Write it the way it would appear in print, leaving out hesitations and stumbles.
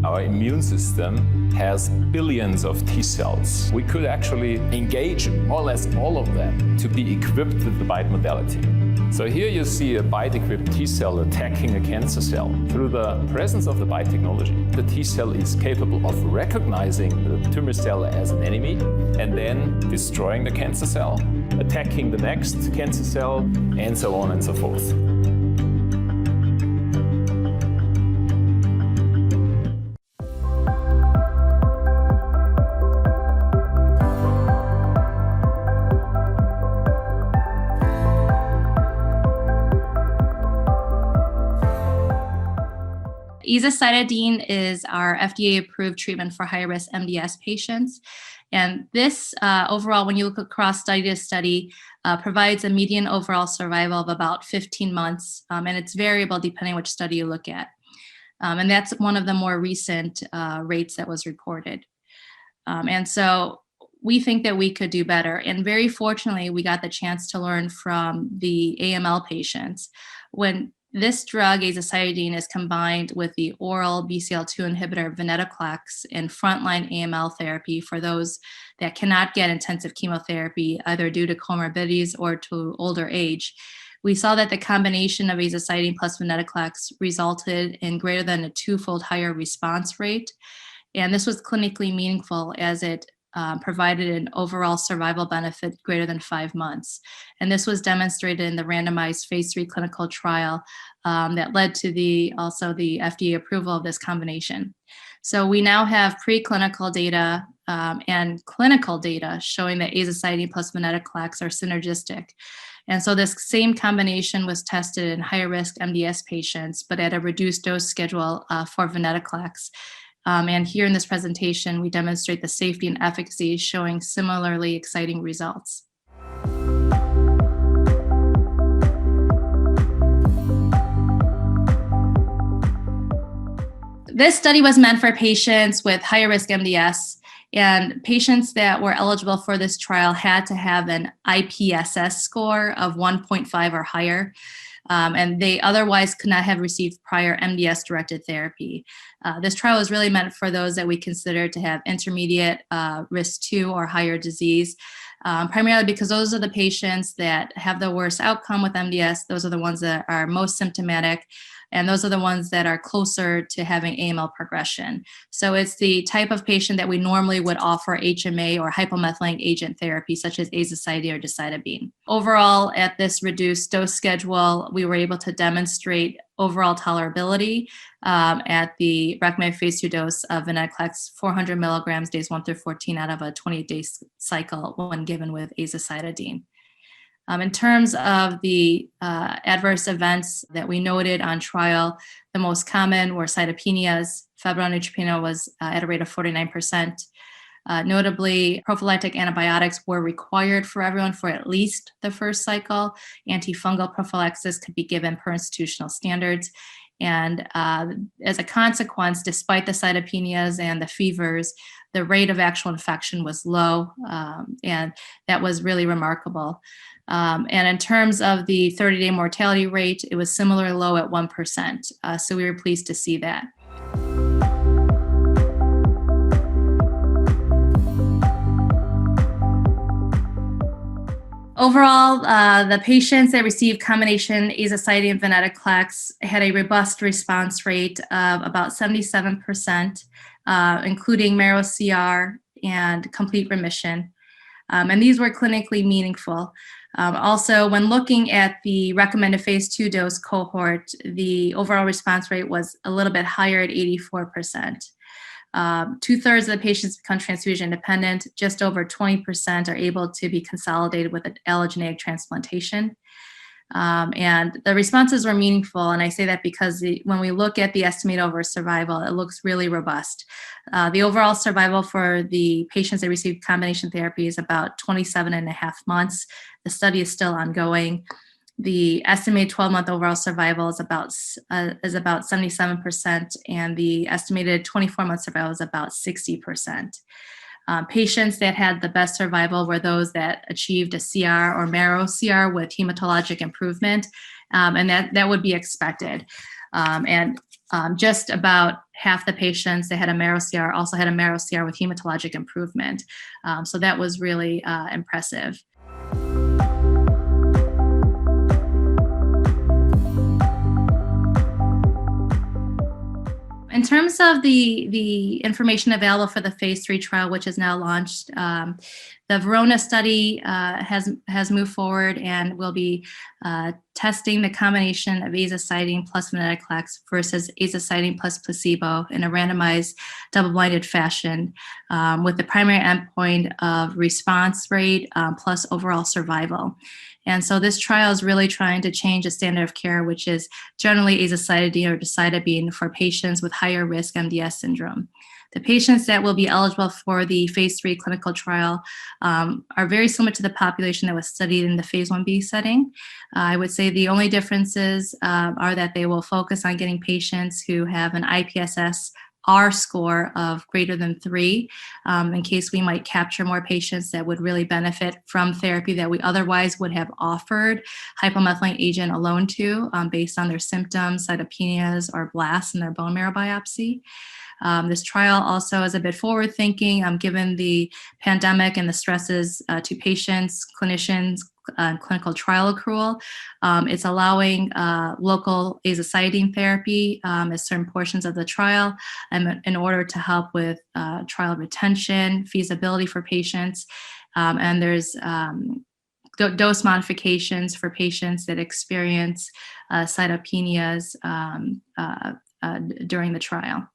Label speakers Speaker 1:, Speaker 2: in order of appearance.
Speaker 1: Our immune system has billions of T cells. We could actually engage more or less all of them to be equipped with the BiTE modality. So here you see a BiTE-equipped T cell attacking a cancer cell. Through the presence of the BiTE technology, the T cell is capable of recognizing the tumor cell as an enemy and then destroying the cancer cell, attacking the next cancer cell, and so on and so forth.
Speaker 2: Azacitidine is our FDA-approved treatment for high-risk MDS patients. And this overall, when you look across study to study, provides a median overall survival of about 15 months. And it's variable depending which study you look at. And that's one of the more recent rates that was reported. And so we think that we could do better. And very fortunately, we got the chance to learn from the AML patients. When this drug, azacitidine, is combined with the oral BCL2 inhibitor Venetoclax in frontline AML therapy for those that cannot get intensive chemotherapy, either due to comorbidities or to older age. We saw that the combination of azacitidine plus Venetoclax resulted in greater than a twofold higher response rate. And this was clinically meaningful as it provided an overall survival benefit greater than 5 months. And this was demonstrated in the randomized phase 3 clinical trial that led to also the FDA approval of this combination. So we now have preclinical data and clinical data showing that azacitidine plus Venetoclax are synergistic. And so this same combination was tested in high-risk MDS patients, but at a reduced dose schedule for Venetoclax. And here in this presentation, we demonstrate the safety and efficacy showing similarly exciting results. This study was meant for patients with high-risk MDS, and patients that were eligible for this trial had to have an IPSS score of 1.5 or higher. And they otherwise could not have received prior MDS-directed therapy. This trial is really meant for those that we consider to have intermediate risk 2 or higher disease, primarily because those are the patients that have the worst outcome with MDS. Those are the ones that are most symptomatic, and those are the ones that are closer to having AML progression. So it's the type of patient that we normally would offer HMA or hypomethylating agent therapy, such as azacitidine or decitabine. Overall, at this reduced dose schedule, we were able to demonstrate overall tolerability at the recommended phase 2 dose of Venetoclax 400 milligrams days 1 through 14 out of a 28-day cycle when given with azacitidine. In terms of the adverse events that we noted on trial, the most common were cytopenias. Febrile neutropenia was at a rate of 49%. Notably, prophylactic antibiotics were required for everyone for at least the first cycle. Antifungal prophylaxis could be given per institutional standards. And as a consequence, despite the cytopenias and the fevers, the rate of actual infection was low, and that was really remarkable. And in terms of the 30-day mortality rate, it was similarly low at 1%. So we were pleased to see that. Overall, the patients that received combination azacitidine and Venetoclax had a robust response rate of about 77%, including marrow CR and complete remission. And these were clinically meaningful. Also, when looking at the recommended phase 2 dose cohort, the overall response rate was a little bit higher at 84%. 2/3 of the patients become transfusion dependent. Just over 20% are able to be consolidated with an allogeneic transplantation. And the responses were meaningful, and I say that because when we look at the estimated overall survival, it looks really robust. The overall survival for the patients that received combination therapy is about 27.5 months. The study is still ongoing. The estimated 12-month overall survival is about 77%, and the estimated 24-month survival is about 60%. Patients that had the best survival were those that achieved a CR or marrow CR with hematologic improvement, and that would be expected. And Just about half the patients that had a marrow CR also had a marrow CR with hematologic improvement. So that was really impressive. In terms of the information available for the phase 3 trial, which is now launched, the Verona study has moved forward and will be testing the combination of azacitidine plus venetoclax versus azacitidine plus placebo in a randomized double-blinded fashion with the primary endpoint of response rate plus overall survival. And so this trial is really trying to change the standard of care, which is generally azacitidine or decitabine for patients with higher risk MDS syndrome. The patients that will be eligible for the phase 3 clinical trial are very similar to the population that was studied in the phase 1b setting. I would say the only differences are that they will focus on getting patients who have an IPSS R score of greater than 3, in case we might capture more patients that would really benefit from therapy that we otherwise would have offered hypomethylation agent alone to, based on their symptoms, cytopenias, or blasts in their bone marrow biopsy. This trial also is a bit forward-thinking, given the pandemic and the stresses to patients, clinicians, clinical trial accrual. It's allowing local azacitidine therapy as certain portions of the trial in order to help with trial retention, feasibility for patients, and there's dose modifications for patients that experience cytopenias during the trial.